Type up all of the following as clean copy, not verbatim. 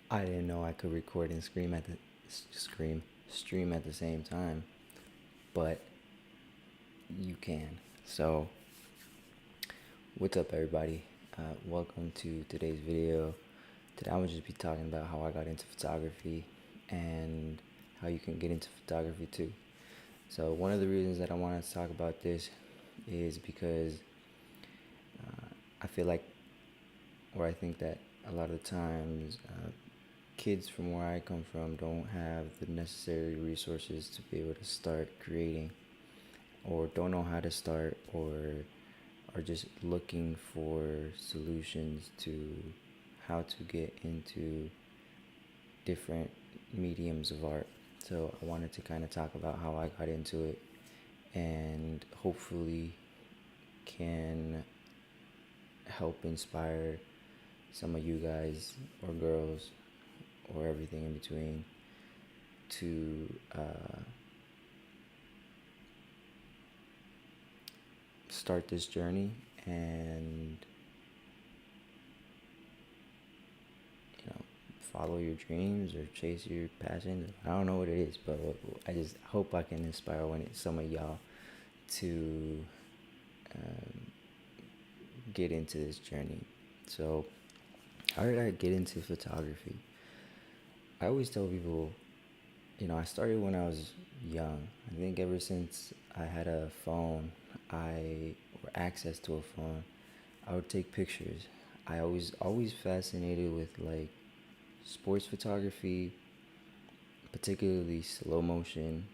I didn't know I could record and stream at the same time, but you can. So, what's up, everybody? Welcome to today's video. Today, I'm gonna just be talking about how I got into photography and how you can get into photography too. So, one of the reasons that I wanted to talk about this is because I feel like, or I think that a lot of times, kids from where I come from don't have the necessary resources to be able to start creating, or don't know how to start, or are just looking for solutions to how to get into different mediums of art. So I wanted to kind of talk about how I got into it and hopefully can help inspire some of you guys or girls or everything in between to start this journey and follow your dreams or chase your passions. I don't know what it is, but I just hope I can inspire some of y'all to um, get into this journey. So, how did I get into photography? I always tell people, I started when I was young. I think ever since I had a phone, or access to a phone, I would take pictures. I always fascinated with like sports photography, particularly slow motion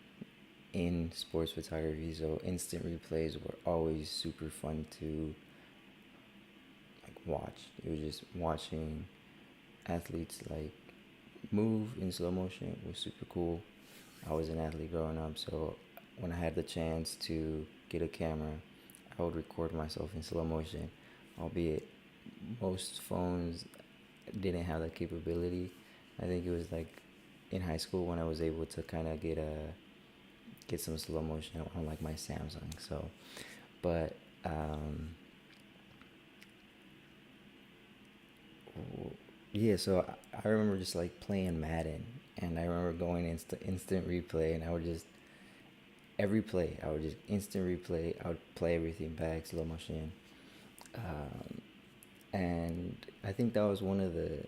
in sports photography. So instant replays were always super fun to like watch. It was just watching athletes like move in slow motion was super cool. I was an athlete growing up, so when I had the chance to get a camera, I would record myself in slow motion, albeit most phones didn't have that capability. I think it was like in high school when I was able to kind of get some slow motion on like my Samsung. So, but yeah, so I remember just like playing Madden, and I remember going instant replay, and I would just every play I would just instant replay. I would play everything back slow motion, and I think that was one of the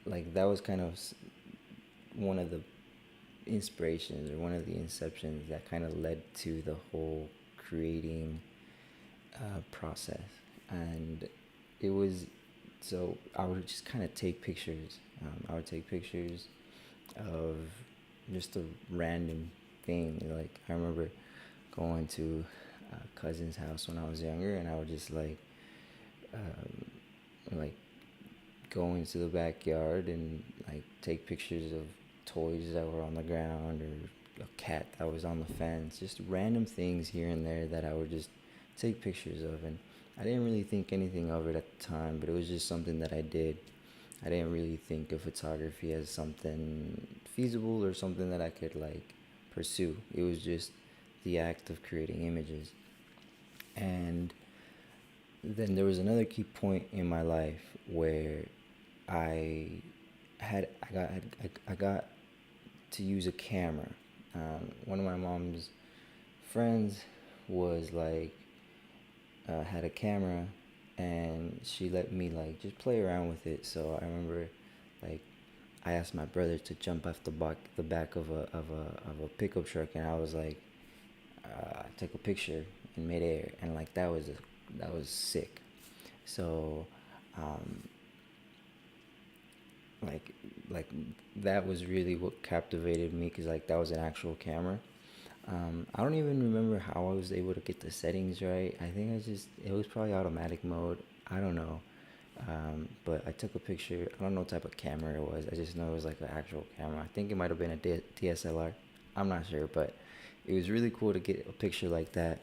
like that was kind of one of the inspirations or one of the inceptions that kind of led to the whole creating process. And it was so I would just kind of take pictures. I would take pictures of just a random thing. Like I remember going to a cousin's house when I was younger, and I would just like go into the backyard and like take pictures of toys that were on the ground or a cat that was on the fence, just random things here and there that I would just take pictures of. And I didn't really think anything of it at the time, but it was just something that I did. I didn't really think of photography as something feasible or something that I could like pursue. It was just the act of creating images. And then there was another key point in my life where I I got to use a camera. One of my mom's friends was like had a camera, and she let me like just play around with it. So I remember like I asked my brother to jump off the back of a pickup truck, and I was like take a picture in midair, and like that was sick. So um, like like that was really what captivated me, because like that was an actual camera. I don't even remember how I was able to get the settings right. I think it was probably automatic mode. I don't know. But I took a picture. I don't know what type of camera it was. I just know it was like an actual camera. I think it might have been a DSLR. I'm not sure, but it was really cool to get a picture like that.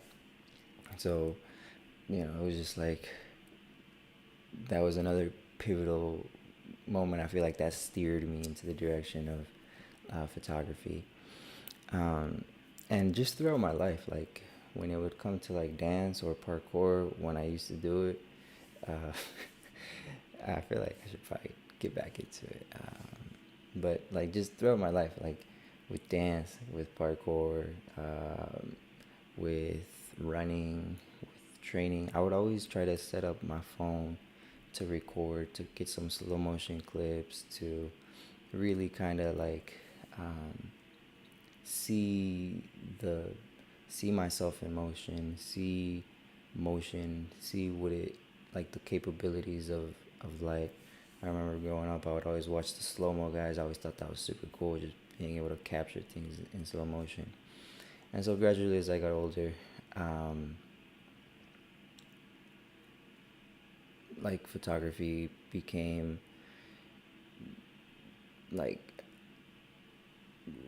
So, it was just like that was another pivotal moment. I feel like that steered me into the direction of photography. Um, and just throughout my life, like when it would come to like dance or parkour, when I used to do it, uh, I feel like I should probably get back into it. But like just throughout my life, like with dance, with parkour, with running, with training, I would always try to set up my phone to record, to get some slow motion clips, to really kind of like um, see the see myself in motion, see motion, see what it like the capabilities of light. I remember growing up, I would always watch the slow mo guys. I always thought that was super cool, just being able to capture things in slow motion. And so gradually, as I got older, um, like photography became like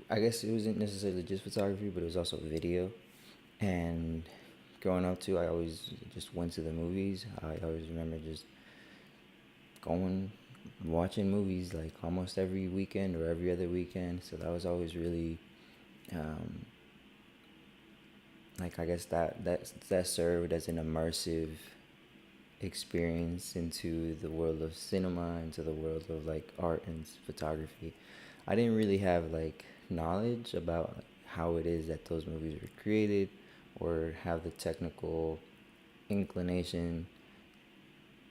I guess it wasn't necessarily just photography, but it was also video. And growing up too, I always just went to the movies. I always remember just going watching movies like almost every weekend or every other weekend. So that was always really um, like I guess that served as an immersive experience into the world of cinema, into the world of like art and photography. I didn't really have like knowledge about like, how it is that those movies were created or have the technical inclination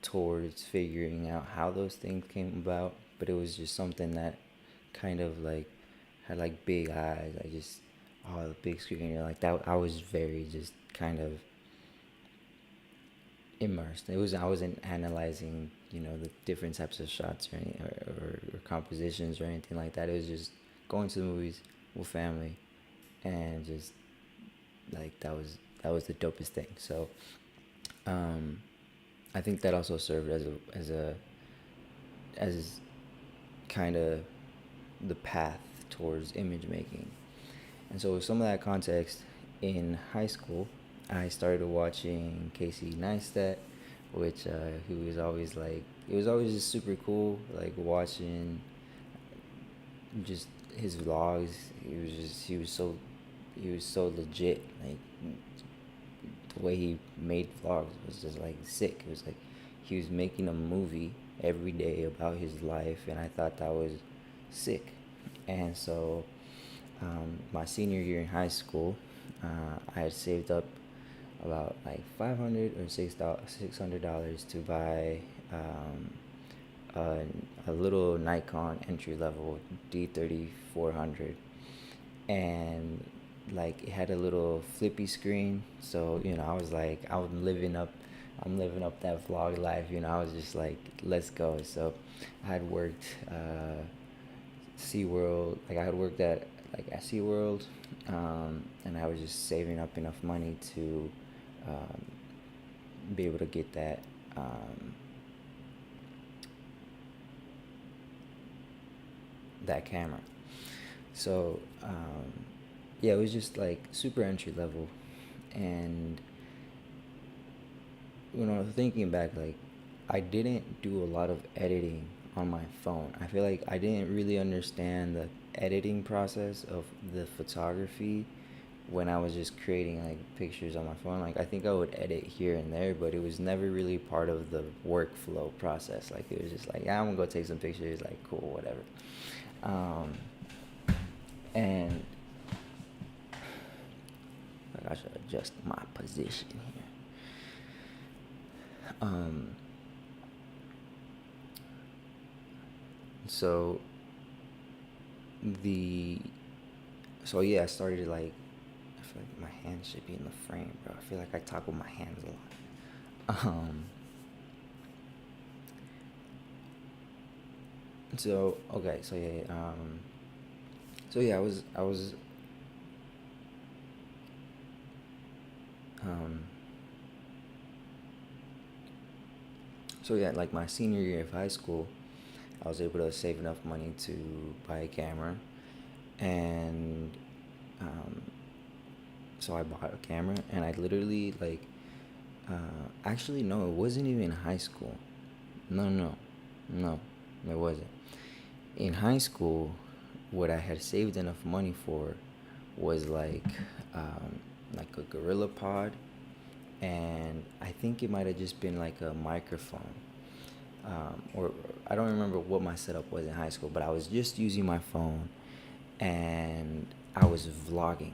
towards figuring out how those things came about, but it was just something that kind of like had like big eyes. I just oh the big screen, like that. I was very just kind of immersed. It was I wasn't analyzing the different types of shots or any, or compositions or anything like that. It was just going to the movies with family and just like that was the dopest thing. So um, I think that also served as kind of the path towards image making. And so with some of that context, in high school, I started watching Casey Neistat, which who was always like it was always just super cool, like watching just his vlogs. He was so legit. Like the way he made vlogs was just like sick. It was like he was making a movie every day about his life, and I thought that was sick. And so, my senior year in high school, I had saved up about like $500 to buy a little Nikon entry level D3400, and like it had a little flippy screen. So I was like, I'm living up that vlog life. I was just like, let's go. So I had worked SeaWorld, like I had worked at SeaWorld, and I was just saving up enough money to um, be able to get that camera. So yeah, it was just like super entry level, and thinking back, like I didn't do a lot of editing on my phone. I feel like I didn't really understand the editing process of the photography when I was just creating like pictures on my phone. Like I think I would edit here and there, but it was never really part of the workflow process. Like it was just like, yeah, I'm gonna go take some pictures, like cool, whatever. Um, and like I should adjust my position here. Um, so the so yeah, I started like I feel like my hands should be in the frame, bro. I feel like I talk with my hands a lot. So okay, so yeah, so yeah, um, so yeah, like my senior year of high school, I was able to save enough money to buy a camera, and um, so I bought a camera, and I literally like, actually no, it wasn't even in high school. No, no, no, it wasn't. In high school, what I had saved enough money for was like a Gorilla Pod, and I think it might have just been like a microphone. or I don't remember what my setup was in high school, but I was just using my phone, and I was vlogging.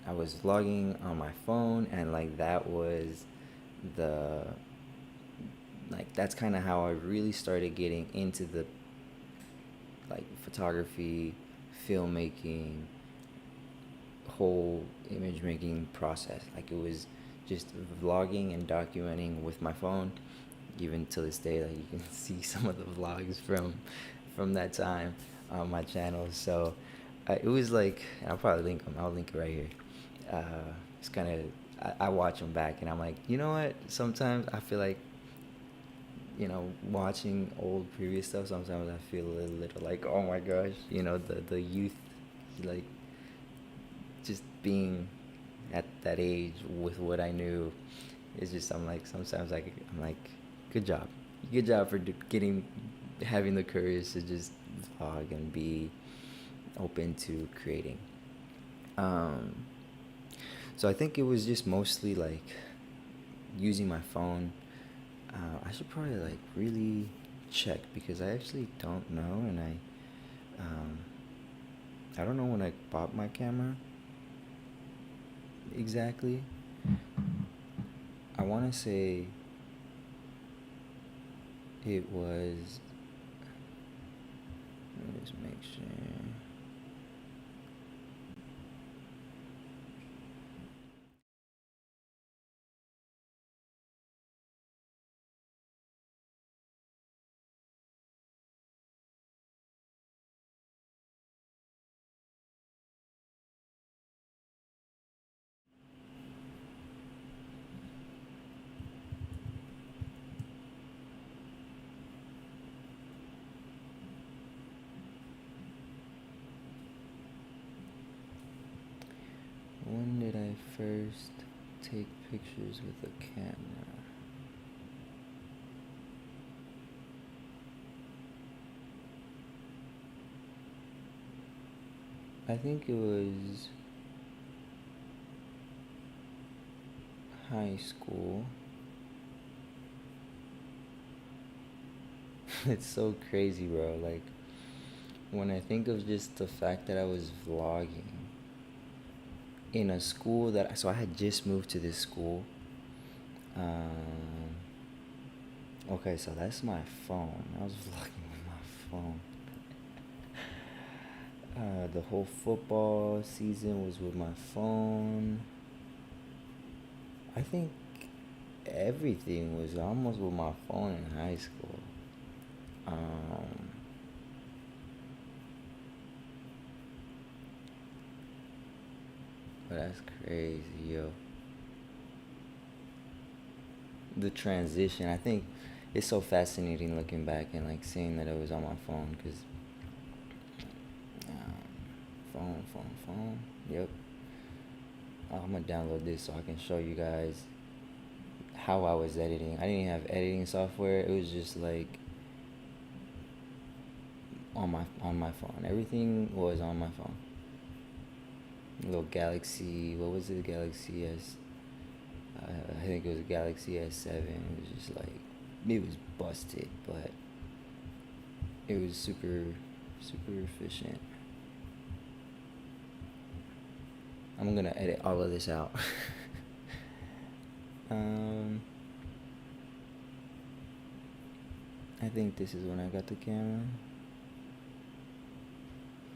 I was vlogging on my phone, and like that was the like that's kind of how I really started getting into the like photography, filmmaking, whole image making process. Like it was just vlogging and documenting with my phone. Even to this day, like you can see some of the vlogs from that time on my channel. So it was like I'll probably link them. I'll link it right here. It's kind of I watch them back and I'm like, you know what? Sometimes I feel like watching old previous stuff. Sometimes I feel a little like, oh my gosh, the youth, like just being at that age with what I knew. It's just I'm like sometimes like I'm like, good job for getting having the courage to just vlog and be open to creating. Um, so I think it was just mostly like using my phone. I should probably like really check because I actually don't know, and um, I don't know when I bought my camera exactly. I want to say it was. Let me just make sure. When did I first take pictures with a camera? I think it was high school. It's so crazy, bro. Like, when I think of just the fact that I was vlogging in a school so I had just moved to this school. Um, okay, so that's my phone. I was vlogging with my phone. The whole football season was with my phone. I think everything was almost with my phone in high school. Um, but that's crazy, yo. The transition, I think it's so fascinating looking back and like seeing that it was on my phone because phone. Yep. I'm gonna download this so I can show you guys how I was editing. I didn't have editing software. It was just like on my phone. Everything was on my phone. Little Galaxy. What was it? Galaxy S. I think it was a Galaxy S7. It was just like it was busted, but it was super efficient. I'm gonna edit all of this out. um, I think this is when I got the camera.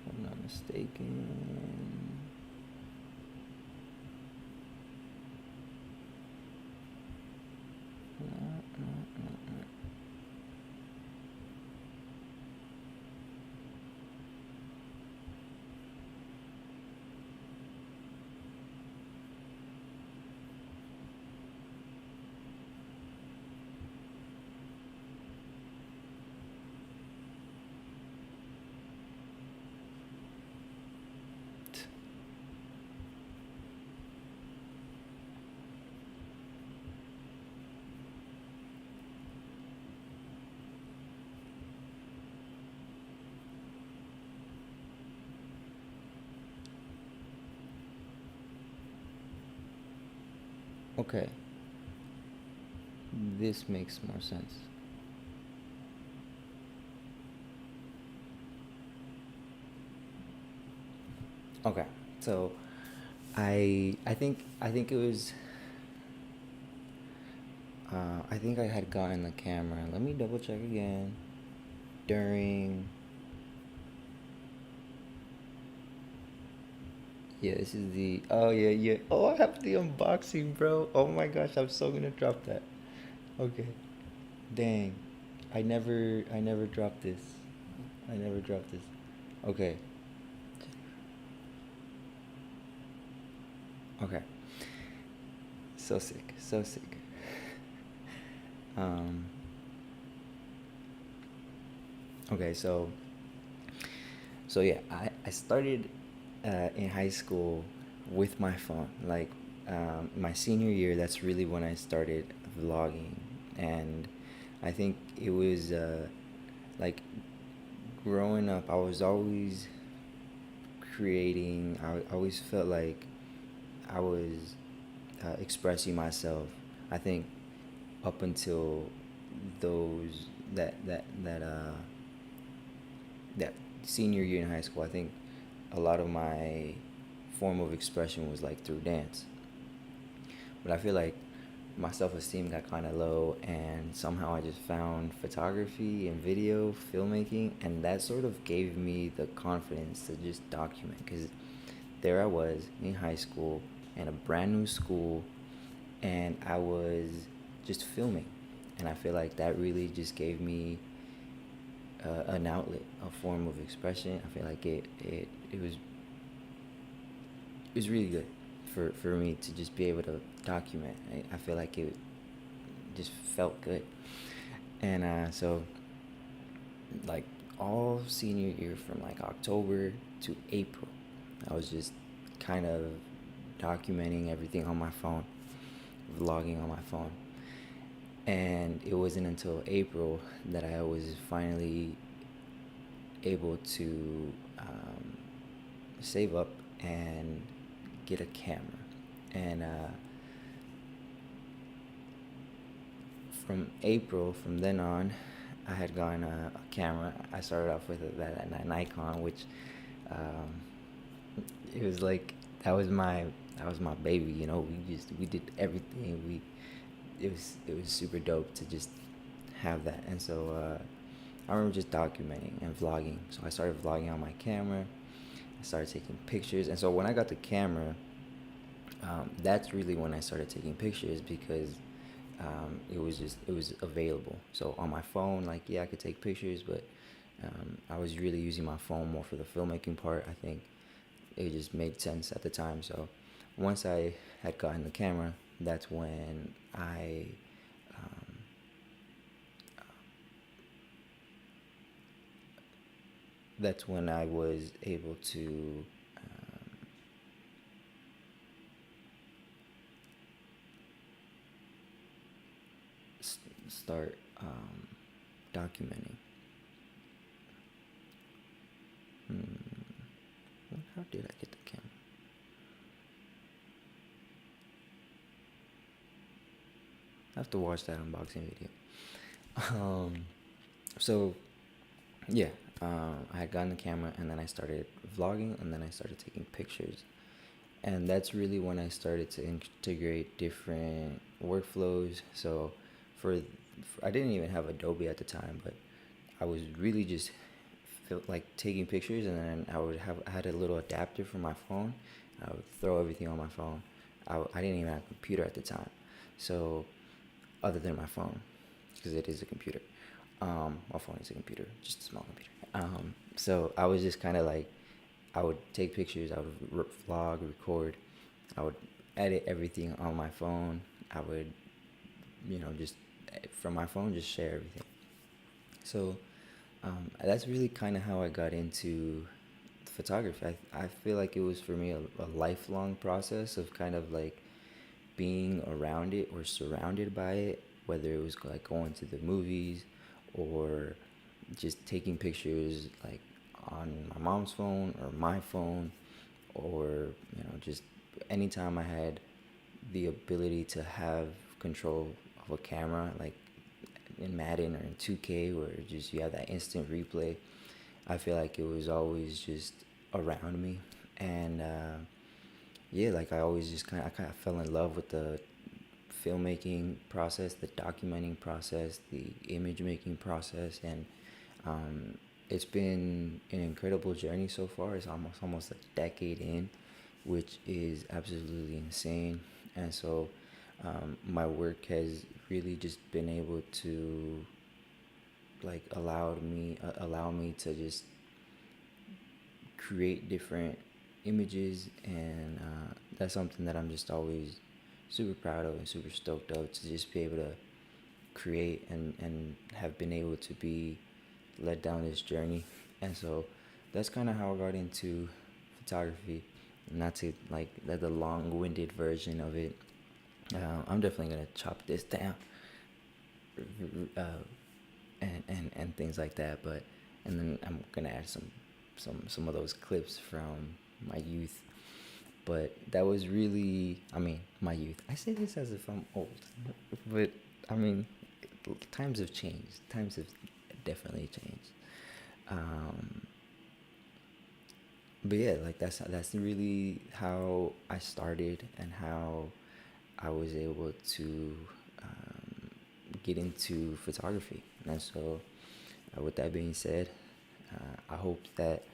If I'm not mistaken. No. Okay, this makes more sense. Okay, so I think it was I think I had gotten the camera. Let me double check again. During Yeah, this is the oh yeah yeah oh I have the unboxing, bro. Oh my gosh, I'm so gonna drop that. Okay, dang, I never dropped this. I never dropped this. Okay, okay, so sick, so sick. Um, okay, so yeah, I started in high school with my phone. Like my senior year, that's really when I started vlogging, and I think it was like growing up. I was always creating. I always felt like I was expressing myself. I think up until those that senior year in high school, I think a lot of my form of expression was like through dance. But I feel like my self esteem got kind of low, and somehow I just found photography and video filmmaking, and that sort of gave me the confidence to just document. Because there I was in high school in a brand new school, and I was just filming, and I feel like that really just gave me an outlet, a form of expression. I feel like it was really good for me to just be able to document. I feel like it just felt good. And so, like, all senior year from like October to April, I was just kind of documenting everything on my phone, vlogging on my phone. And it wasn't until April that I was finally able to save up and get a camera. And from April, from then on, I had gotten a camera. I started off with that Nikon, which um, it was like that was my baby. We did everything. It was super dope to just have that. And so I remember just documenting and vlogging. So I started vlogging on my camera. I started taking pictures. And so when I got the camera, that's really when I started taking pictures, because it was available. So on my phone, like, yeah, I could take pictures, but I was really using my phone more for the filmmaking part. I think it just made sense at the time. So once I had gotten the camera, that's when um, I was able to start documenting. Hmm. How did I get the camera? I have to watch that unboxing video. Um, so yeah, I had gotten the camera, and then I started vlogging, and then I started taking pictures, and that's really when I started to integrate different workflows. So I didn't even have Adobe at the time, but I was really just felt like taking pictures, and then I had a little adapter for my phone. I would throw everything on my phone. I didn't even have a computer at the time, so other than my phone, because it is a computer. My phone is a computer, just a small computer. So I was just kind of like, I would take pictures, I would vlog, record, I would edit everything on my phone. I would, just from my phone, just share everything. So that's really kind of how I got into photography. I feel like it was for me a lifelong process of kind of like being around it or surrounded by it, whether it was like going to the movies or just taking pictures like on my mom's phone or my phone, or just anytime I had the ability to have control of a camera, like in Madden or in 2K, where just you have that instant replay. I feel like it was always just around me. And yeah, like I always just I kind of fell in love with the filmmaking process, the documenting process, the image making process, and it's been an incredible journey so far. It's almost a decade in, which is absolutely insane. And so my work has really just been able to like allow me to just create different images, and that's something that I'm just always super proud of and super stoked of, to just be able to create and have been able to be led down this journey. And so that's kind of how I got into photography. Not to like the long-winded version of it. I'm definitely gonna chop this down, uh, and things like that. But and then I'm gonna add some of those clips from my youth. But that was really, I mean, my youth. I say this as if I'm old, but I mean, times have changed. Times have definitely changed. Um, but yeah, like that's really how I started and how I was able to get into photography. And so, with that being said, I hope that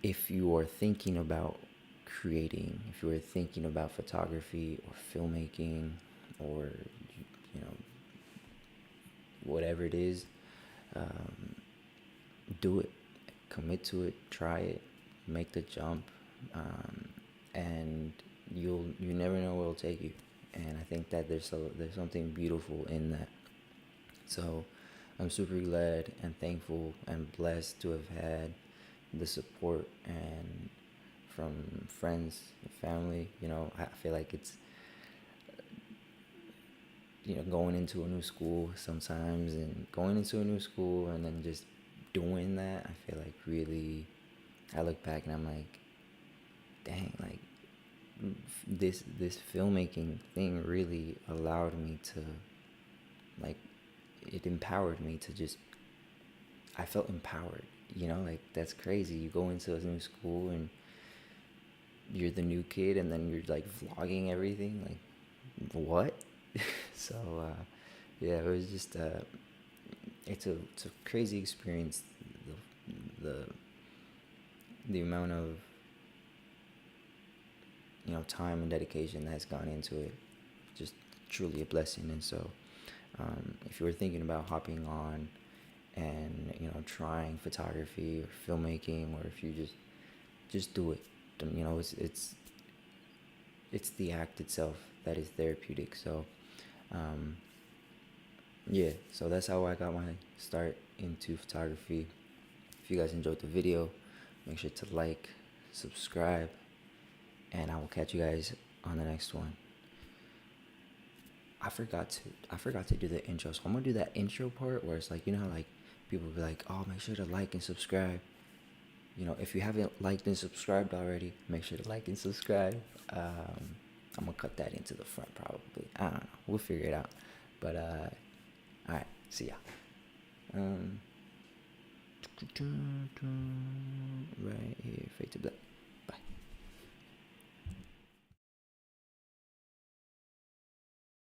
if you are thinking about creating, if you are thinking about photography or filmmaking, or you know whatever it is, um, do it, commit to it, try it, make the jump, and you never know where it'll take you. And I think that there's something beautiful in that. So I'm super glad and thankful and blessed to have had the support and from friends and family. I feel like it's going into a new school sometimes, and going into a new school and then just doing that, I feel like really, I look back and I'm like, dang, like this filmmaking thing really allowed me to, like, it empowered me to just, I felt empowered, like that's crazy. You go into a new school and you're the new kid, and then you're like vlogging everything, like what? So yeah, it was just it's a crazy experience. The the the amount of time and dedication that has gone into it, just truly a blessing. And so if you were thinking about hopping on and trying photography or filmmaking, or if you just do it. It's the act itself that is therapeutic. So um, yeah, so that's how I got my start into photography. If you guys enjoyed the video, make sure to like, subscribe, and I will catch you guys on the next one. I forgot to do the intro, so I'm gonna do that intro part where it's like, how like people be like, oh, make sure to like and subscribe. If you haven't liked and subscribed already, make sure to like and subscribe. I'm gonna cut that into the front probably. I don't know. We'll figure it out. But all right. See ya. Right here, fade to black.